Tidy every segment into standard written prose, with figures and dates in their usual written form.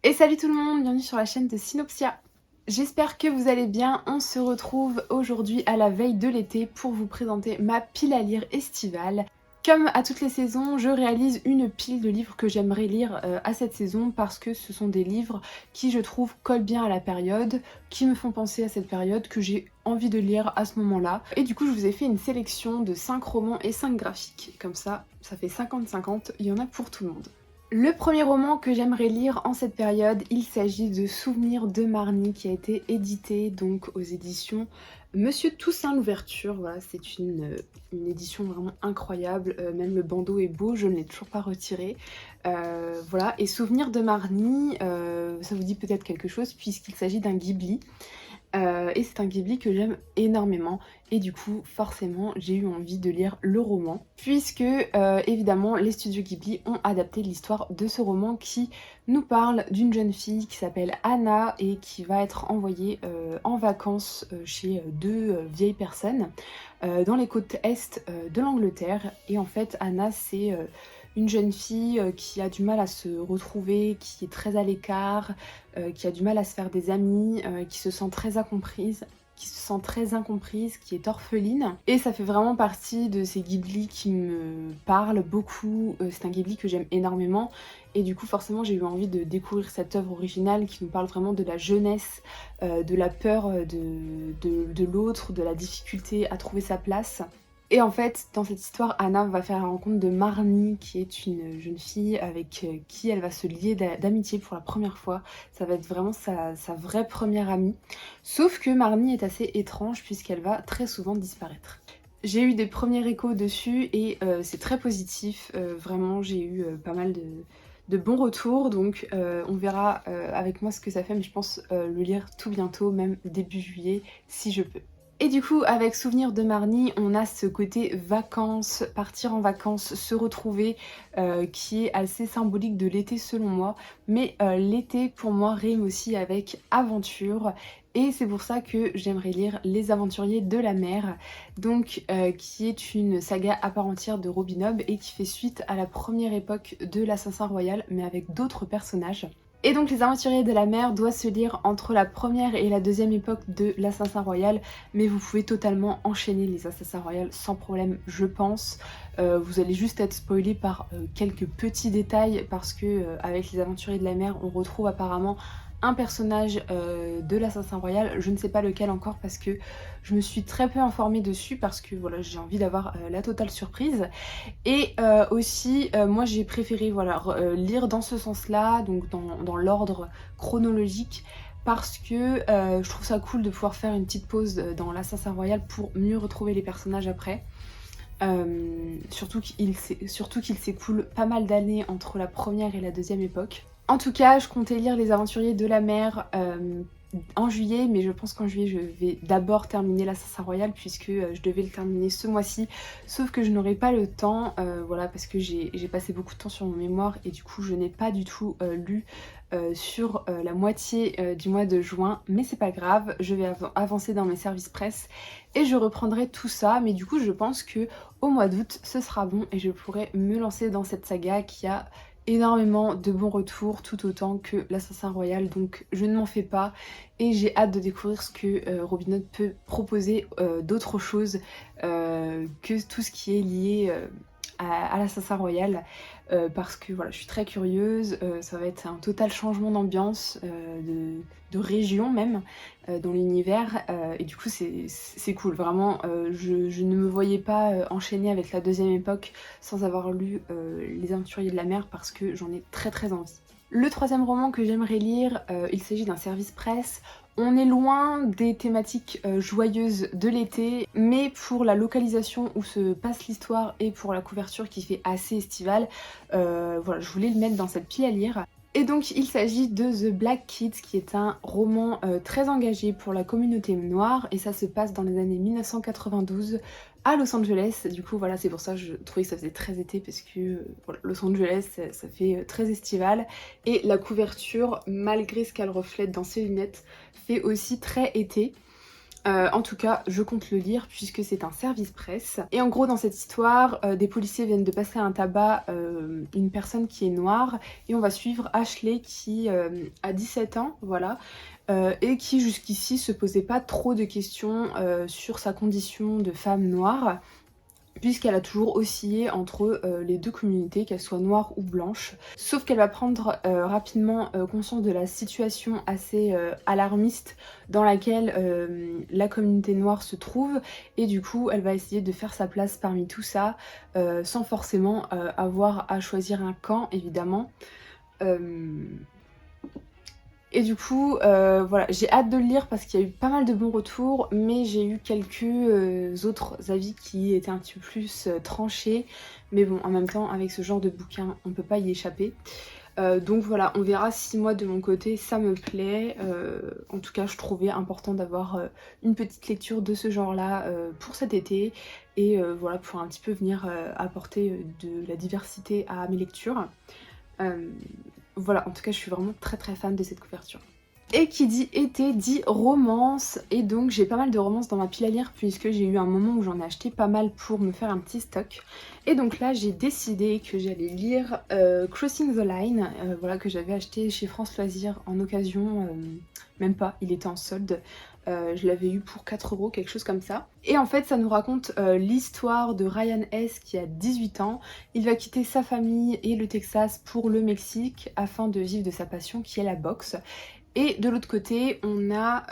Et salut tout le monde, bienvenue sur la chaîne de Synopsia. J'espère que vous allez bien, on se retrouve aujourd'hui à la veille de l'été pour vous présenter ma pile à lire estivale. Comme à toutes les saisons, je réalise une pile de livres que j'aimerais lire à cette saison parce que ce sont des livres qui je trouve collent bien à la période, qui me font penser à cette période, que j'ai envie de lire à ce moment-là. Et du coup je vous ai fait une sélection de 5 romans et 5 graphiques, comme ça fait 50-50, il y en a pour tout le monde. Le premier roman que j'aimerais lire en cette période, il s'agit de Souvenirs de Marnie qui a été édité donc aux éditions Monsieur Toussaint Louverture. Voilà, c'est une édition vraiment incroyable, même le bandeau est beau, je ne l'ai toujours pas retiré. Voilà, et Souvenirs de Marnie, ça vous dit peut-être quelque chose puisqu'il s'agit d'un Ghibli. Et c'est un Ghibli que j'aime énormément et du coup forcément j'ai eu envie de lire le roman puisque évidemment les studios Ghibli ont adapté l'histoire de ce roman qui nous parle d'une jeune fille qui s'appelle Anna et qui va être envoyée en vacances chez deux vieilles personnes dans les côtes est de l'Angleterre. Et en fait Anna c'est une jeune fille qui a du mal à se retrouver, qui est très à l'écart, qui a du mal à se faire des amis, qui se sent très incomprise, qui est orpheline. Et ça fait vraiment partie de ces Ghibli qui me parlent beaucoup. C'est un Ghibli que j'aime énormément. Et du coup, forcément, j'ai eu envie de découvrir cette œuvre originale qui nous parle vraiment de la jeunesse, de la peur de l'autre, de la difficulté à trouver sa place. Et en fait, dans cette histoire, Anna va faire la rencontre de Marnie, qui est une jeune fille avec qui elle va se lier d'amitié pour la première fois. Ça va être vraiment sa vraie première amie. Sauf que Marnie est assez étrange puisqu'elle va très souvent disparaître. J'ai eu des premiers échos dessus et c'est très positif. Vraiment, j'ai eu pas mal de bons retours. Donc on verra avec moi ce que ça fait, mais je pense le lire tout bientôt, même début juillet, si je peux. Et du coup, avec Souvenir de Marnie, on a ce côté vacances, partir en vacances, se retrouver, qui est assez symbolique de l'été selon moi. Mais l'été, pour moi, rime aussi avec aventure. Et c'est pour ça que j'aimerais lire Les Aventuriers de la Mer, donc qui est une saga à part entière de Robin Hobb et qui fait suite à la première époque de l'Assassin Royal, mais avec d'autres personnages. Et donc Les Aventuriers de la Mer doit se lire entre la première et la deuxième époque de l'Assassin Royal, mais vous pouvez totalement enchaîner les Assassins Royal sans problème, je pense. Vous allez juste être spoilé par quelques petits détails parce que avec Les Aventuriers de la Mer, on retrouve apparemment un personnage de l'Assassin Royal, je ne sais pas lequel encore parce que je me suis très peu informée dessus parce que voilà, j'ai envie d'avoir la totale surprise. Et aussi, moi j'ai préféré voilà, lire dans ce sens-là, donc dans l'ordre chronologique, parce que je trouve ça cool de pouvoir faire une petite pause dans l'Assassin Royal pour mieux retrouver les personnages après. Surtout qu'il s'écoule pas mal d'années entre la première et la deuxième époque. En tout cas, je comptais lire Les Aventuriers de la Mer en juillet, mais je pense qu'en juillet je vais d'abord terminer l'Assassin Royal puisque je devais le terminer ce mois-ci, sauf que je n'aurai pas le temps, voilà, parce que j'ai passé beaucoup de temps sur mon mémoire et du coup je n'ai pas du tout lu sur la moitié du mois de juin, mais c'est pas grave, je vais avancer dans mes services presse et je reprendrai tout ça. Mais du coup je pense que au mois d'août ce sera bon et je pourrai me lancer dans cette saga qui a énormément de bons retours, tout autant que l'Assassin Royal, donc je ne m'en fais pas et j'ai hâte de découvrir ce que Robin Hood peut proposer d'autre chose que tout ce qui est lié à l'Assassin Royal, parce que voilà, je suis très curieuse. Ça va être un total changement d'ambiance, de région même, dans l'univers, et du coup c'est cool, vraiment. Je ne me voyais pas enchaîner avec la deuxième époque sans avoir lu Les Aventuriers de la Mer parce que j'en ai très très envie. Le troisième roman que j'aimerais lire, il s'agit d'un service presse. On est loin des thématiques joyeuses de l'été, mais pour la localisation où se passe l'histoire et pour la couverture qui fait assez estivale, voilà, je voulais le mettre dans cette pile à lire. Et donc il s'agit de The Black Kids, qui est un roman très engagé pour la communauté noire, et ça se passe dans les années 1992 à Los Angeles. Du coup voilà, c'est pour ça que je trouvais que ça faisait très été, parce que voilà, Los Angeles ça fait très estival, et la couverture, malgré ce qu'elle reflète dans ses lunettes, fait aussi très été. En tout cas, je compte le lire puisque c'est un service presse. Et en gros, dans cette histoire, des policiers viennent de passer un tabac une personne qui est noire et on va suivre Ashley qui a 17 ans, voilà, et qui jusqu'ici se posait pas trop de questions sur sa condition de femme noire, puisqu'elle a toujours oscillé entre les deux communautés, qu'elle soit noire ou blanche. Sauf qu'elle va prendre rapidement conscience de la situation assez alarmiste dans laquelle la communauté noire se trouve, et du coup elle va essayer de faire sa place parmi tout ça, sans forcément avoir à choisir un camp, évidemment. Et du coup, voilà, j'ai hâte de le lire parce qu'il y a eu pas mal de bons retours, mais j'ai eu quelques autres avis qui étaient un petit peu plus tranchés. Mais bon, en même temps, avec ce genre de bouquin, on peut pas y échapper. Donc voilà, on verra si moi de mon côté ça me plaît. En tout cas, je trouvais important d'avoir une petite lecture de ce genre-là pour cet été. Et voilà, pour un petit peu venir apporter de la diversité à mes lectures. Voilà, en tout cas je suis vraiment très très fan de cette couverture. Et qui dit été dit romance, et donc j'ai pas mal de romances dans ma pile à lire puisque j'ai eu un moment où j'en ai acheté pas mal pour me faire un petit stock. Et donc là j'ai décidé que j'allais lire Crossing the Line, voilà, que j'avais acheté chez France Loisirs en occasion, même pas, il était en solde. Je l'avais eu pour 4 €, quelque chose comme ça. Et en fait ça nous raconte l'histoire de Ryan S qui a 18 ans. Il va quitter sa famille et le Texas pour le Mexique afin de vivre de sa passion qui est la boxe. Et de l'autre côté, on a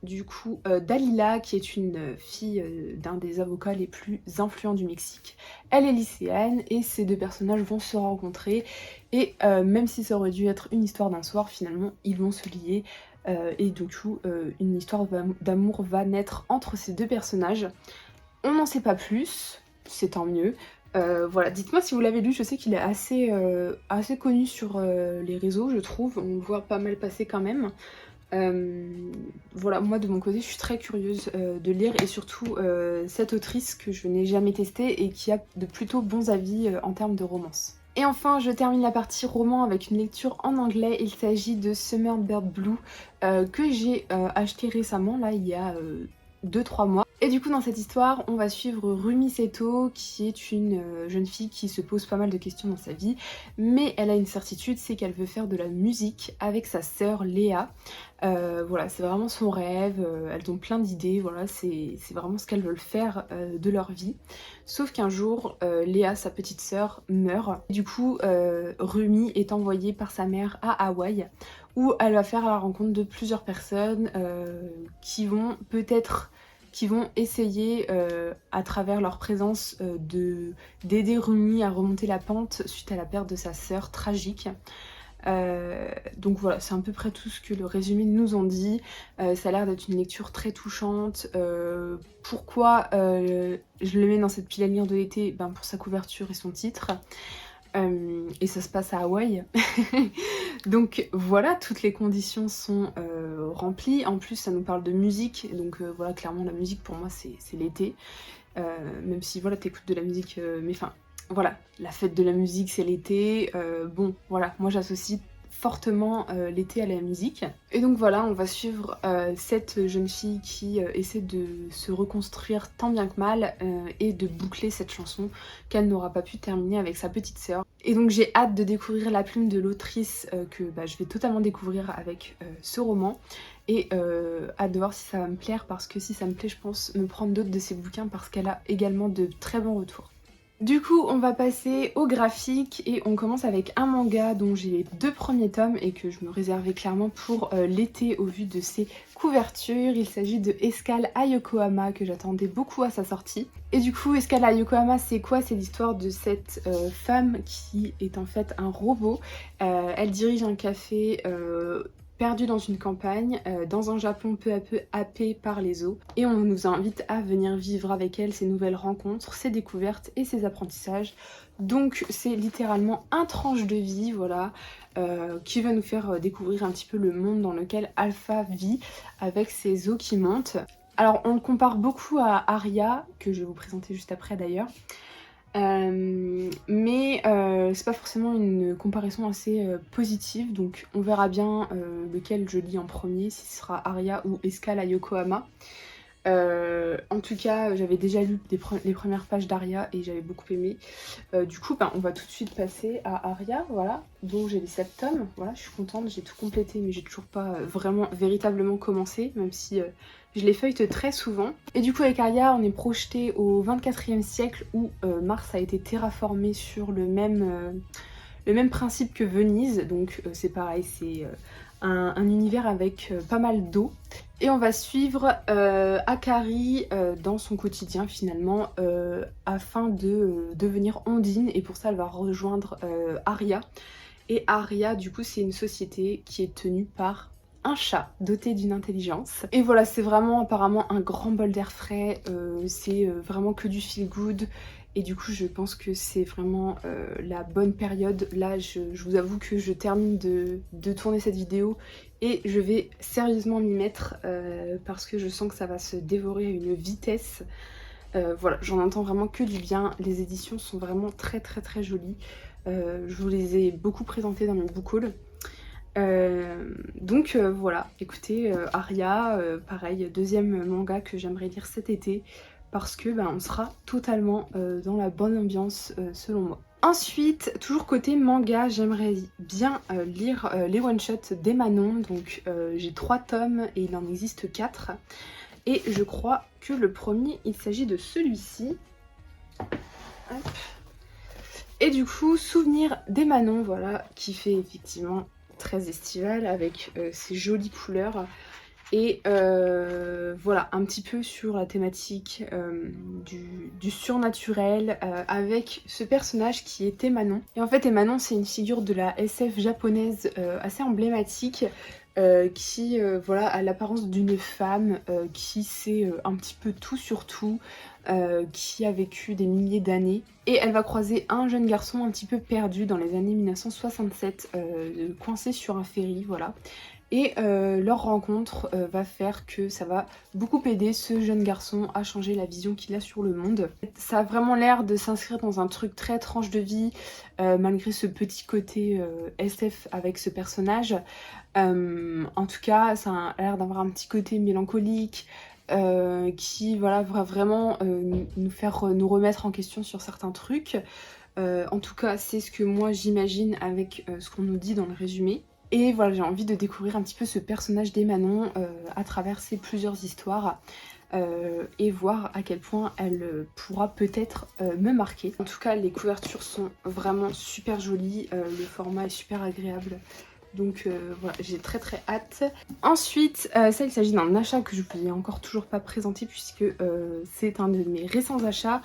du coup Dalila qui est une fille d'un des avocats les plus influents du Mexique. Elle est lycéenne et ces deux personnages vont se rencontrer et même si ça aurait dû être une histoire d'un soir, finalement ils vont se lier et du coup une histoire d'amour va naître entre ces deux personnages. On n'en sait pas plus, c'est tant mieux. Voilà, dites-moi si vous l'avez lu, je sais qu'il est assez connu sur les réseaux, je trouve, on le voit pas mal passer quand même. Voilà, moi de mon côté je suis très curieuse de lire, et surtout cette autrice que je n'ai jamais testée et qui a de plutôt bons avis en termes de romance. Et enfin, je termine la partie roman avec une lecture en anglais. Il s'agit de Summer Bird Blue que j'ai acheté récemment, là il y a 2-3 mois. Et du coup dans cette histoire on va suivre Rumi Seto qui est une jeune fille qui se pose pas mal de questions dans sa vie, mais elle a une certitude, c'est qu'elle veut faire de la musique avec sa sœur Léa. Voilà, c'est vraiment son rêve, elles ont plein d'idées, voilà, c'est vraiment ce qu'elles veulent faire de leur vie. Sauf qu'un jour, Léa, sa petite sœur, meurt. Du coup, Rumi est envoyée par sa mère à Hawaï, où elle va faire la rencontre de plusieurs personnes qui vont essayer à travers leur présence d'aider Rumi à remonter la pente suite à la perte de sa sœur tragique. Donc voilà, c'est à peu près tout ce que le résumé nous en dit. Ça a l'air d'être une lecture très touchante. Pourquoi je le mets dans cette pile à lire de l'été? Ben pour sa couverture et son titre. Et ça se passe à Hawaï. Donc voilà, toutes les conditions sont remplies. En plus ça nous parle de musique, donc voilà, clairement la musique pour moi c'est l'été. Même si voilà, t'écoutes de la musique, mais enfin voilà, la fête de la musique c'est l'été. Bon voilà, moi j'associe fortement l'été à la musique. Et donc voilà, on va suivre cette jeune fille qui essaie de se reconstruire tant bien que mal et de boucler cette chanson qu'elle n'aura pas pu terminer avec sa petite sœur. Et donc j'ai hâte de découvrir la plume de l'autrice que je vais totalement découvrir avec ce roman. Et hâte de voir si ça va me plaire, parce que si ça me plaît, je pense me prendre d'autres de ses bouquins parce qu'elle a également de très bons retours. Du coup, on va passer au graphique et on commence avec un manga dont j'ai les 2 premiers tomes et que je me réservais clairement pour l'été au vu de ses couvertures. Il s'agit de Escale à Yokohama, que j'attendais beaucoup à sa sortie. Et du coup, Escale à Yokohama, c'est quoi? C'est l'histoire de cette femme qui est en fait un robot. Elle dirige un café perdue dans une campagne, dans un Japon peu à peu happé par les eaux. Et on nous invite à venir vivre avec elle ces nouvelles rencontres, ses découvertes et ses apprentissages. Donc c'est littéralement un tranche de vie, voilà, qui va nous faire découvrir un petit peu le monde dans lequel Alpha vit avec ses eaux qui montent. Alors on le compare beaucoup à Aria, que je vais vous présenter juste après d'ailleurs. Mais c'est pas forcément une comparaison assez positive, donc on verra bien lequel je lis en premier, si ce sera Aria ou Escale à Yokohama. En tout cas, j'avais déjà lu les premières pages d'Aria et j'avais beaucoup aimé. Du coup, on va tout de suite passer à Aria, voilà, dont j'ai les 7 tomes. Voilà, je suis contente, j'ai tout complété, mais j'ai toujours pas vraiment, véritablement commencé, même si je les feuillete très souvent. Et du coup, avec Aria, on est projeté au 24e siècle où Mars a été terraformé sur le même principe que Venise. Donc c'est pareil, c'est un univers avec pas mal d'eau. Et on va suivre Akari dans son quotidien finalement afin de devenir Ondine, et pour ça elle va rejoindre Aria. Et Aria du coup c'est une société qui est tenue par un chat doté d'une intelligence. Et voilà, c'est vraiment apparemment un grand bol d'air frais, c'est vraiment que du feel good. Et du coup je pense que c'est vraiment la bonne période. Là je vous avoue que je termine de tourner cette vidéo et je vais sérieusement m'y mettre parce que je sens que ça va se dévorer à une vitesse. Voilà, j'en entends vraiment que du bien. Les éditions sont vraiment très très très jolies. Je vous les ai beaucoup présentées dans mes book hauls. Donc voilà, écoutez, Aria, pareil, deuxième manga que j'aimerais lire cet été parce que on sera totalement dans la bonne ambiance selon moi. Ensuite, toujours côté manga, j'aimerais bien lire les one-shots d'Emanon. Donc j'ai 3 tomes et il en existe 4. Et je crois que le premier, il s'agit de celui-ci. Hop. Et du coup, Souvenir d'Emanon, voilà, qui fait effectivement très estival avec ses jolies couleurs. Et voilà, un petit peu sur la thématique du surnaturel avec ce personnage qui est Emanon. Et en fait, Emanon, c'est une figure de la SF japonaise assez emblématique qui voilà, a l'apparence d'une femme qui sait un petit peu tout sur tout, qui a vécu des milliers d'années. Et elle va croiser un jeune garçon un petit peu perdu dans les années 1967, coincé sur un ferry, voilà. Et leur rencontre va faire que ça va beaucoup aider ce jeune garçon à changer la vision qu'il a sur le monde. Ça a vraiment l'air de s'inscrire dans un truc très tranche de vie, malgré ce petit côté SF avec ce personnage. En tout cas, ça a l'air d'avoir un petit côté mélancolique, qui voilà, va vraiment nous remettre en question sur certains trucs. En tout cas, c'est ce que moi j'imagine avec ce qu'on nous dit dans le résumé. Et voilà, j'ai envie de découvrir un petit peu ce personnage d'Emanon à travers ces plusieurs histoires et voir à quel point elle pourra peut-être me marquer. En tout cas, les couvertures sont vraiment super jolies, le format est super agréable. Donc voilà, j'ai très très hâte. Ensuite, ça il s'agit d'un achat que je ne vous ai encore toujours pas présenté puisque c'est un de mes récents achats.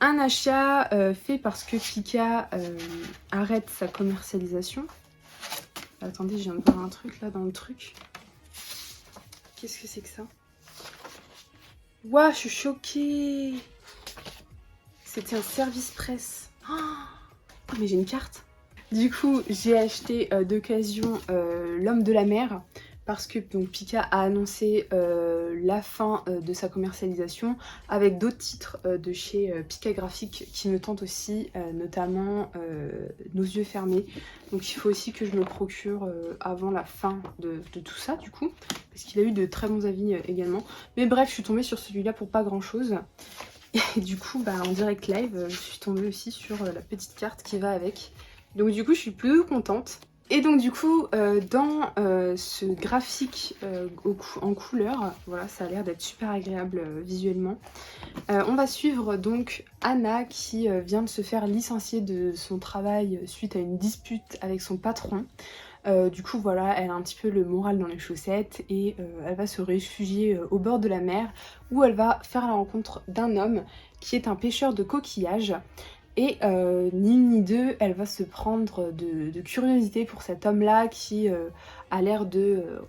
Un achat fait parce que Pika arrête sa commercialisation. Attendez, je viens de voir un truc là dans le truc. Qu'est-ce que c'est que ça? Ouah, je suis choquée. C'était un service presse. Oh, mais j'ai une carte. Du coup, j'ai acheté d'occasion L'Homme de la Mer parce que donc, Pika a annoncé la fin de sa commercialisation avec d'autres titres de chez Pika Graphique qui me tentent aussi, notamment Nos yeux fermés. Donc il faut aussi que je me procure avant la fin de tout ça du coup, parce qu'il a eu de très bons avis également. Mais bref, je suis tombée sur celui-là pour pas grand-chose. Et du coup, en direct live, je suis tombée aussi sur la petite carte qui va avec. Donc du coup, je suis plutôt contente. Et donc du coup, dans ce graphique en couleur, voilà, ça a l'air d'être super agréable visuellement. On va suivre donc Anna qui vient de se faire licencier de son travail suite à une dispute avec son patron. Du coup voilà, elle a un petit peu le moral dans les chaussettes et elle va se réfugier au bord de la mer où elle va faire la rencontre d'un homme qui est un pêcheur de coquillages. Et ni une ni deux, elle va se prendre de curiosité pour cet homme-là qui a l'air de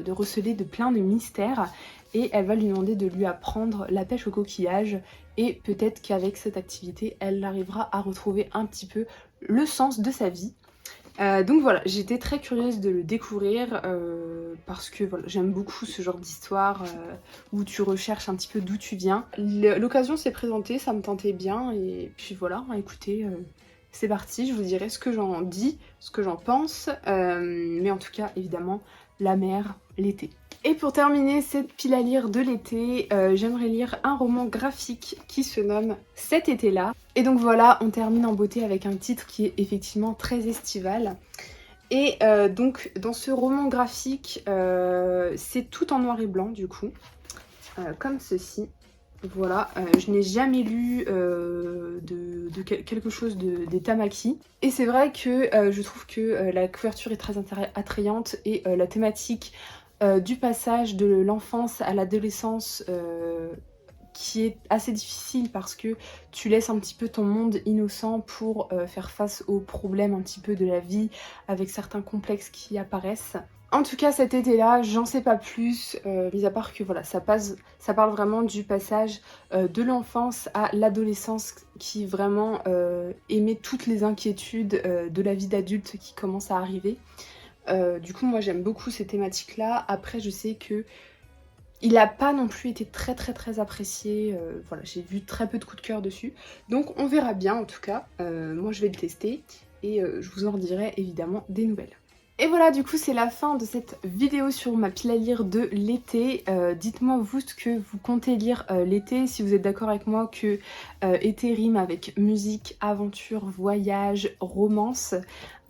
receler de plein de mystères. Et elle va lui demander de lui apprendre la pêche au coquillage. Et peut-être qu'avec cette activité, elle arrivera à retrouver un petit peu le sens de sa vie. Donc voilà, j'étais très curieuse de le découvrir parce que voilà, j'aime beaucoup ce genre d'histoire où tu recherches un petit peu d'où tu viens. L'occasion s'est présentée, ça me tentait bien et puis voilà, écoutez, c'est parti, je vous dirai ce que j'en dis, ce que j'en pense, mais en tout cas évidemment la mer, l'été. Et pour terminer cette pile à lire de l'été, j'aimerais lire un roman graphique qui se nomme Cet été-là. Et donc voilà, on termine en beauté avec un titre qui est effectivement très estival. Et donc dans ce roman graphique, c'est tout en noir et blanc du coup, comme ceci. Voilà, je n'ai jamais lu quelque chose des Tamaki. Et c'est vrai que je trouve que la couverture est très attrayante et la thématique du passage de l'enfance à l'adolescence qui est assez difficile parce que tu laisses un petit peu ton monde innocent pour faire face aux problèmes un petit peu de la vie avec certains complexes qui apparaissent. En tout cas cet été-là, j'en sais pas plus, mis à part que voilà, ça parle vraiment du passage de l'enfance à l'adolescence qui vraiment émet toutes les inquiétudes de la vie d'adulte qui commence à arriver. Du coup moi j'aime beaucoup ces thématiques-là. Après je sais que il n'a pas non plus été très apprécié, voilà, j'ai vu très peu de coups de cœur dessus. Donc on verra bien en tout cas, moi je vais le tester et je vous en redirai évidemment des nouvelles. Et voilà, du coup c'est la fin de cette vidéo sur ma pile à lire de l'été. Dites-moi vous ce que vous comptez lire l'été, si vous êtes d'accord avec moi que été rime avec musique, aventure, voyage, romance.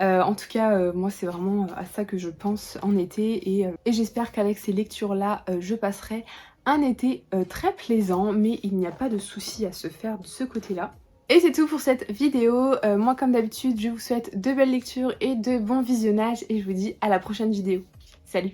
En tout cas, moi c'est vraiment à ça que je pense en été et j'espère qu'avec ces lectures-là, je passerai un été très plaisant, mais il n'y a pas de souci à se faire de ce côté-là. Et c'est tout pour cette vidéo. Moi comme d'habitude je vous souhaite de belles lectures et de bons visionnages et je vous dis à la prochaine vidéo. Salut!